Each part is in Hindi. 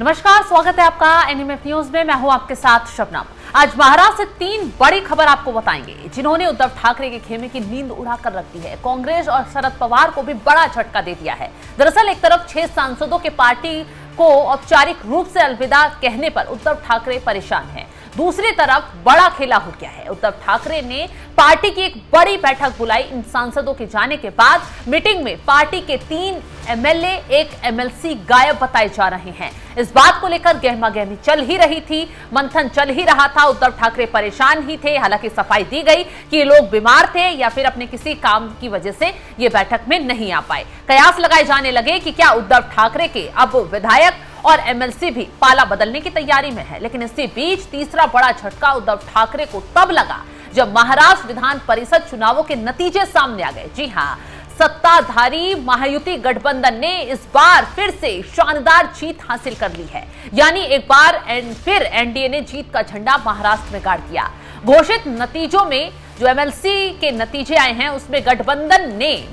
नमस्कार, स्वागत है आपका एनएमएफ न्यूज में। मैं हूं आपके साथ शबनम। आज महाराष्ट्र से 3 बड़ी खबर आपको बताएंगे जिन्होंने उद्धव ठाकरे के खेमे की नींद उड़ाकर रख दी है। कांग्रेस और शरद पवार को भी बड़ा झटका दे दिया है। दरअसल एक तरफ 6 सांसदों के पार्टी को औपचारिक रूप से अलविदा कहने पर उद्धव ठाकरे परेशान हैं। दूसरी तरफ बड़ा खेला हो गया है। उद्धव ठाकरे ने पार्टी की एक बड़ी बैठक बुलाई। इन सांसदों के जाने के बाद मीटिंग में पार्टी के 3 एमएलए, 1 एमएलसी गायब बताए जा रहे हैं। इस बात को लेकर गहमागहमी चल ही रही थी, मंथन चल ही रहा था। उद्धव ठाकरे परेशान ही थे। हालांकि सफाई दी गई कि ये लोग बीमार थे या फिर अपने किसी काम की वजह से ये बैठक में नहीं आ पाए। कयास लगाए जाने लगे कि क्या उद्धव ठाकरे के अब विधायक और एमएलसी भी पाला बदलने की तैयारी में है। लेकिन इसी बीच तीसरा बड़ा झटका उद्धव ठाकरे को तब लगा जब महाराष्ट्र विधान परिषद चुनावों के नतीजे सामने आ गए। जी हां, सत्ताधारी महायुति गठबंधन ने इस बार फिर से शानदार जीत हासिल कर ली है। यानी एक बार फिर एनडीए ने जीत का झंडा महाराष्ट्र में गाड़ दिया। घोषित नतीजों में जो एमएलसी के नतीजे आए हैं उसमें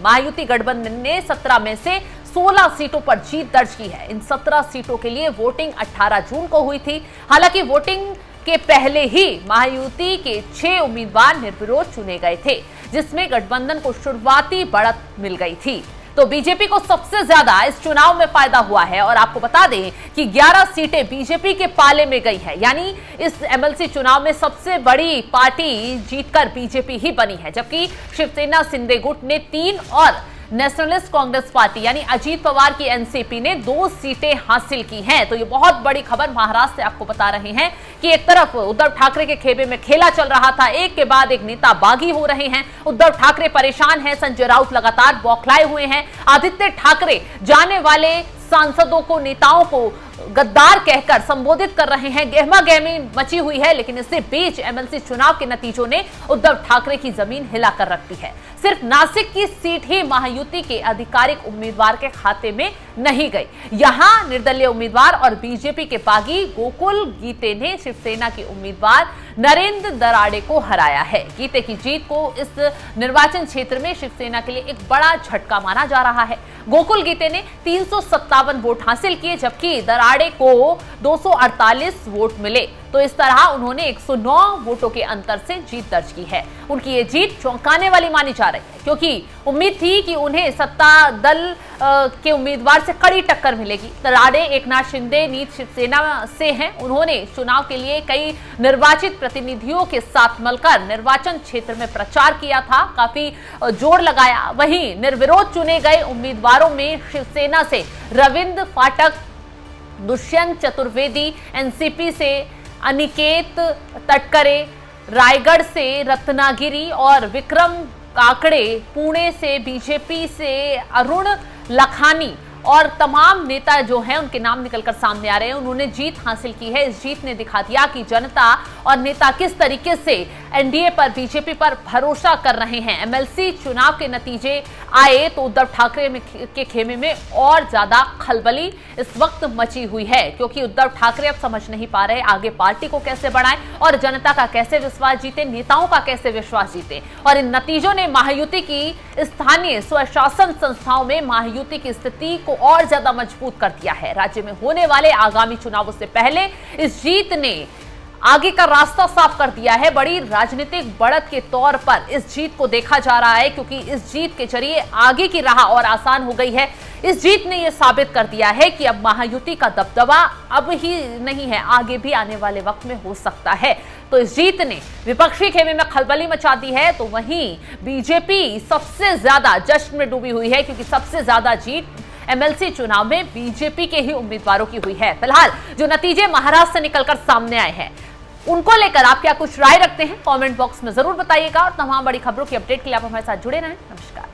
महायुति गठबंधन ने 17 में से 16 सीटों पर जीत दर्ज की है। इन 17 सीटों के लिए वोटिंग 18 जून को हुई थी। हालांकि वोटिंग के पहले ही महायुति के 6 उम्मीदवार निर्विरोध चुने गए थे, जिसमें गठबंधन को शुरुआती बढ़त मिल गई थी। तो बीजेपी को सबसे ज्यादा इस चुनाव में फायदा हुआ है। और आपको बता दें कि 11 सीटें बीजेपी के पाले में गई है। यानी इस एमएलसी चुनाव में सबसे बड़ी पार्टी जीतकर बीजेपी ही बनी है, जबकि शिवसेना शिंदे गुट ने 3 और नेशनलिस्ट कांग्रेस पार्टी यानी अजीत पवार की एनसीपी ने 2 सीटें हासिल की हैं। तो ये बहुत बड़ी खबर महाराष्ट्र से आपको बता रहे हैं कि एक तरफ उद्धव ठाकरे के खेमे में खेला चल रहा था, एक के बाद एक नेता बागी हो रहे हैं। उद्धव ठाकरे परेशान हैं, संजय राउत लगातार बौखलाए हुए हैं। आदित्य ठाकरे जाने वाले सांसदों को, नेताओं को गद्दार कहकर संबोधित कर रहे हैं। गहमागहमी मची हुई है। लेकिन इससे बीच एमएलसी चुनाव के नतीजों ने उद्धव ठाकरे की जमीन हिलाकर रख दी है। सिर्फ नासिक की सीट ही महायुति के आधिकारिक उम्मीदवार के खाते में नहीं गई। यहां निर्दलीय उम्मीदवार और बीजेपी के बागी गोकुल गीते ने शिवसेना के उम्मीदवार नरेंद्र दराड़े को हराया है। गीते की जीत को इस निर्वाचन क्षेत्र में शिवसेना के लिए एक बड़ा झटका माना जा रहा है। गोकुल गीते ने 357 वोट हासिल किए, जबकि दराड़े को 248 वोट मिले। तो इस तरह उन्होंने 109 वोटों के अंतर से जीत दर्ज की है। उनकी ये जीत चौंकाने वाली मानी जा रही है, क्योंकि उम्मीद थी कि उन्हें सत्ता दल के उम्मीदवार से कड़ी टक्कर मिलेगी। दराड़े एकनाथ शिंदे नीत शिवसेना से हैं। उन्होंने चुनाव के लिए कई निर्वाचित प्रतिनिधियों के साथ मिलकर निर्वाचन क्षेत्र में प्रचार किया था, काफी जोर लगाया। वहीं निर्विरोध चुने गए उम्मीदवारों में शिवसेना से रविंद्र फाटक, दुष्यंत चतुर्वेदी, एनसीपी से अनिकेत तटकरे, रायगढ़ से रत्नागिरी और विक्रम काकड़े, पुणे से बीजेपी से अरुण लखानी और तमाम नेता जो हैं उनके नाम निकलकर सामने आ रहे हैं। उन्होंने जीत हासिल की है। इस जीत ने दिखा दिया कि जनता और नेता किस तरीके से एनडीए पर, बीजेपी पर भरोसा कर रहे हैं। एमएलसी चुनाव के नतीजे आए तो उद्धव ठाकरे के खेमे में और ज्यादा खलबली इस वक्त मची हुई है, क्योंकि उद्धव ठाकरे अब समझ नहीं पा रहे आगे पार्टी को कैसे बढ़ाएं और जनता का कैसे विश्वास जीते, नेताओं का कैसे विश्वास जीते। और इन नतीजों ने महायुति की स्थानीय स्वशासन संस्थाओं में महायुति की स्थिति को और ज्यादा मजबूत कर दिया है। राज्य में होने वाले आगामी चुनावों से पहले इस जीत ने आगे का रास्ता साफ कर दिया है। बड़ी राजनीतिक बढ़त के तौर पर इस जीत को देखा जा रहा है, क्योंकि इस जीत के जरिए आगे की राह और आसान हो गई है। इस जीत ने यह साबित कर दिया है कि अब महायुति का दबदबा अब ही नहीं है, आगे भी आने वाले वक्त में हो सकता है। तो इस जीत ने विपक्षी खेमे में खलबली मचा दी है। तो वहीं बीजेपी सबसे ज्यादा जश्न में डूबी हुई है, क्योंकि सबसे ज्यादा जीत एमएलसी चुनाव में बीजेपी के ही उम्मीदवारों की हुई है। फिलहाल जो नतीजे महाराष्ट्र से निकलकर सामने आए हैं उनको लेकर आप क्या कुछ राय रखते हैं, कमेंट बॉक्स में जरूर बताइएगा। और तमाम बड़ी खबरों की अपडेट के लिए आप हमारे साथ जुड़े रहें। नमस्कार।